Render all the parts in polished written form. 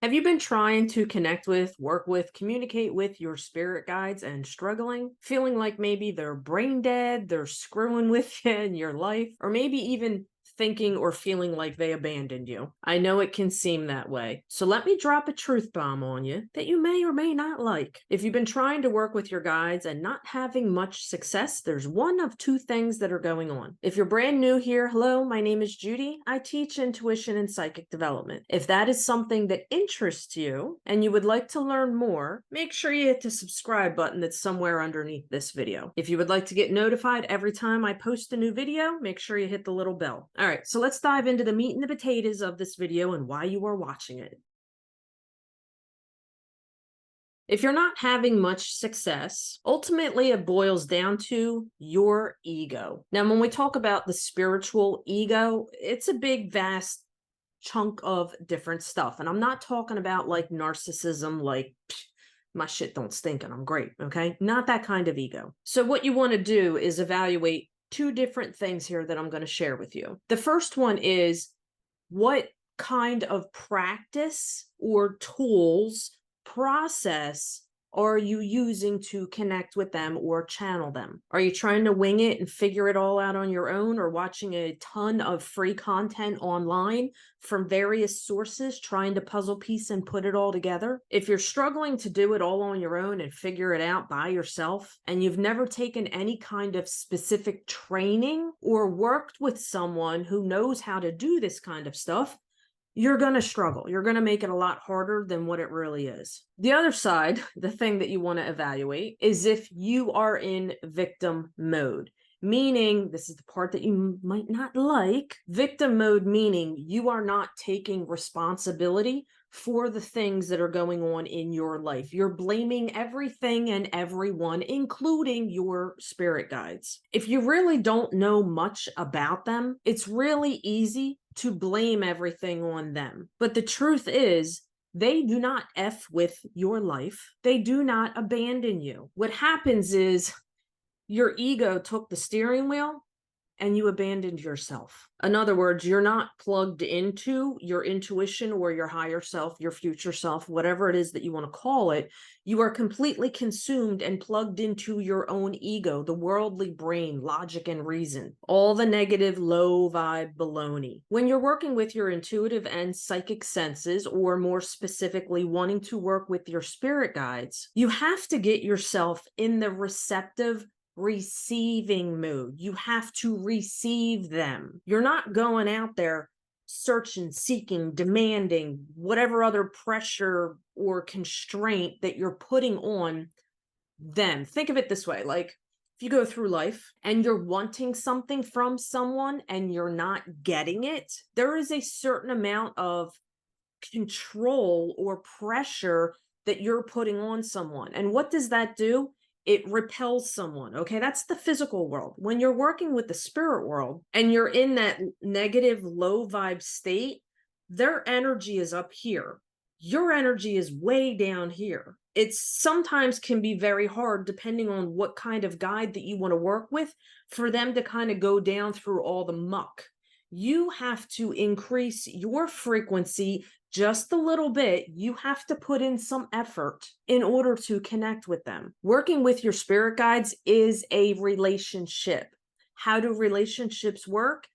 Have you been trying to connect with, work with, communicate with your spirit guides and struggling? Feeling like maybe they're brain dead, they're screwing with you in your life, or maybe even thinking or feeling like they abandoned you? I know it can seem that way. So let me drop a truth bomb on you that you may or may not like. If you've been trying to work with your guides and not having much success, there's one of two things that are going on. If you're brand new here, hello, my name is Judi. I teach intuition and psychic development. If that is something that interests you and you would like to learn more, make sure you hit the subscribe button that's somewhere underneath this video. If you would like to get notified every time I post a new video, make sure you hit the little bell. All right, so let's dive into the meat and the potatoes of this video and why you are watching it. If you're not having much success, ultimately it boils down to your ego. Now, when we talk about the spiritual ego, it's a big, vast chunk of different stuff. And I'm not talking about like narcissism, like my shit don't stink and I'm great, okay? Not that kind of ego. So what you want to do is evaluate two different things here that I'm going to share with you. The first one is, what kind of practice or tools, process are you using to connect with them or channel them? Are you trying to wing it and figure it all out on your own, or watching a ton of free content online from various sources, trying to puzzle piece and put it all together? If you're struggling to do it all on your own and figure it out by yourself, and you've never taken any kind of specific training or worked with someone who knows how to do this kind of stuff, you're going to struggle. You're going to make it a lot harder than what it really is. The other side, the thing that you want to evaluate, is if you are in victim mode. Meaning, this is the part that you might not like. Victim mode meaning you are not taking responsibility for the things that are going on in your life. You're blaming everything and everyone, including your spirit guides. If you really don't know much about them, it's really easy to blame everything on them. But the truth is, they do not F with your life. They do not abandon you. What happens is your ego took the steering wheel and you abandoned yourself. In other words, you're not plugged into your intuition or your higher self, your future self, whatever it is that you want to call it. You are completely consumed and plugged into your own ego, the worldly brain, logic and reason, all the negative, low vibe baloney. When you're working with your intuitive and psychic senses, or more specifically, wanting to work with your spirit guides, you have to get yourself in the receptive, receiving mood. You have to receive them. You're not going out there searching, seeking, demanding whatever other pressure or constraint that you're putting on them. Think of it this way, like if you go through life and you're wanting something from someone and you're not getting it, there is a certain amount of control or pressure that you're putting on someone. And what does that do? It repels someone. Okay, that's the physical world. When you're working with the spirit world and you're in that negative, low vibe state, their energy is up here. Your energy is way down here. It sometimes can be very hard, depending on what kind of guide that you want to work with, for them to kind of go down through all the muck. You have to increase your frequency just a little bit. You have to put in some effort in order to connect with them. Working with your spirit guides is a relationship. How do relationships work?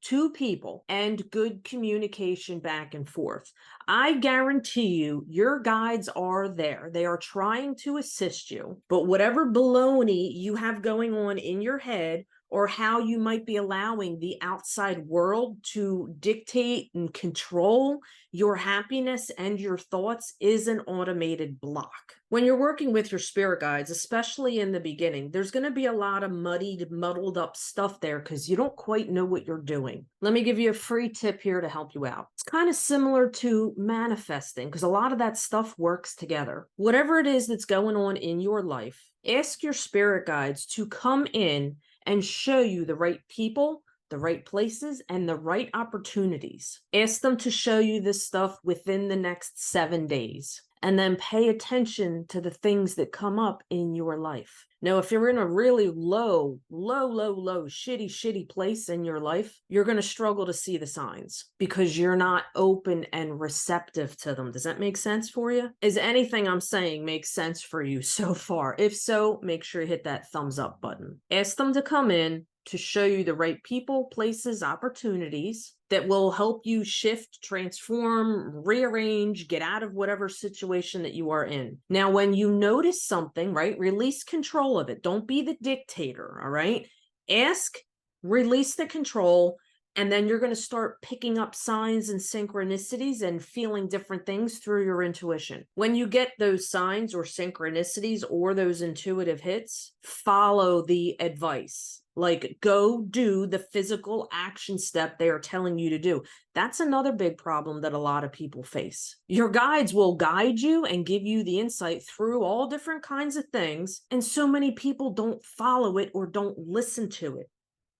Two people and good communication back and forth. I guarantee you, your guides are there. They are trying to assist you, but whatever baloney you have going on in your head, or how you might be allowing the outside world to dictate and control your happiness and your thoughts, is an automated block. When you're working with your spirit guides, especially in the beginning, there's going to be a lot of muddied, muddled up stuff there because you don't quite know what you're doing. Let me give you a free tip here to help you out. It's kind of similar to manifesting, because a lot of that stuff works together. Whatever it is that's going on in your life, ask your spirit guides to come in and show you the right people, the right places, and the right opportunities. Ask them to show you this stuff within the next 7 days. And then pay attention to the things that come up in your life. Now, if you're in a really low, shitty place in your life, you're going to struggle to see the signs because you're not open and receptive to them. Does that make sense for you? Is anything I'm saying makes sense for you so far? If so, make sure you hit that thumbs up button. Ask them to come in to show you the right people, places, opportunities that will help you shift, transform, rearrange, get out of whatever situation that you are in. Now, when you notice something, right, release control of it. Don't be the dictator, all right? Ask, release the control, and then you're going to start picking up signs and synchronicities and feeling different things through your intuition. When you get those signs or synchronicities or those intuitive hits, follow the advice. Like, go do the physical action step they are telling you to do. That's another big problem that a lot of people face. Your guides will guide you and give you the insight through all different kinds of things, and so many people don't follow it or don't listen to it.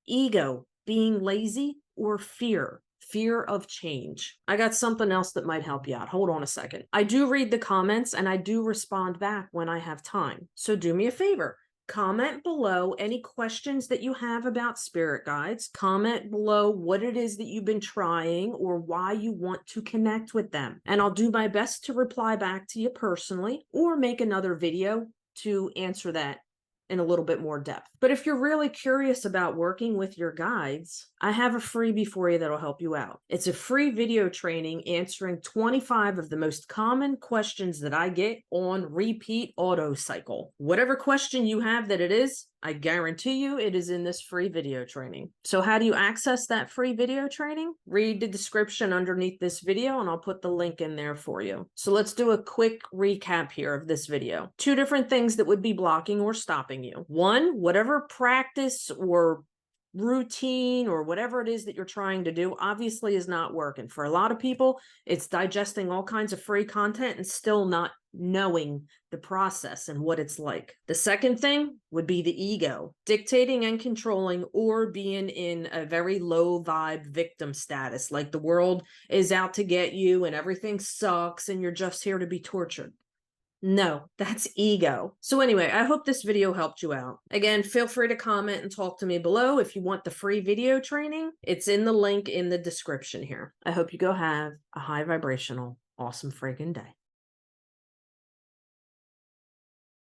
Ego, being lazy, or fear of change. I got something else that might help you out. Hold on a second. I do read the comments and I do respond back when I have time. So do me a favor. Comment below any questions that you have about spirit guides. Comment below what it is that you've been trying or why you want to connect with them. And I'll do my best to reply back to you personally or make another video to answer that in a little bit more depth. But if you're really curious about working with your guides, I have a freebie for you that'll help you out. It's a free video training answering 25 of the most common questions that I get on repeat auto cycle. Whatever question you have that it is, I guarantee you it is in this free video training. So how do you access that free video training? Read the description underneath this video and I'll put the link in there for you. So let's do a quick recap here of this video. 2 different things that would be blocking or stopping you. 1, whatever practice or routine or whatever it is that you're trying to do obviously is not working. For a lot of people, it's digesting all kinds of free content and still not knowing the process and what it's like. The second thing would be the ego, dictating and controlling or being in a very low vibe victim status, like the world is out to get you and everything sucks and you're just here to be tortured. No, that's ego. So anyway, I hope this video helped you out. Again, feel free to comment and talk to me below if you want the free video training. It's in the link in the description here. I hope you go have a high vibrational, awesome freaking day.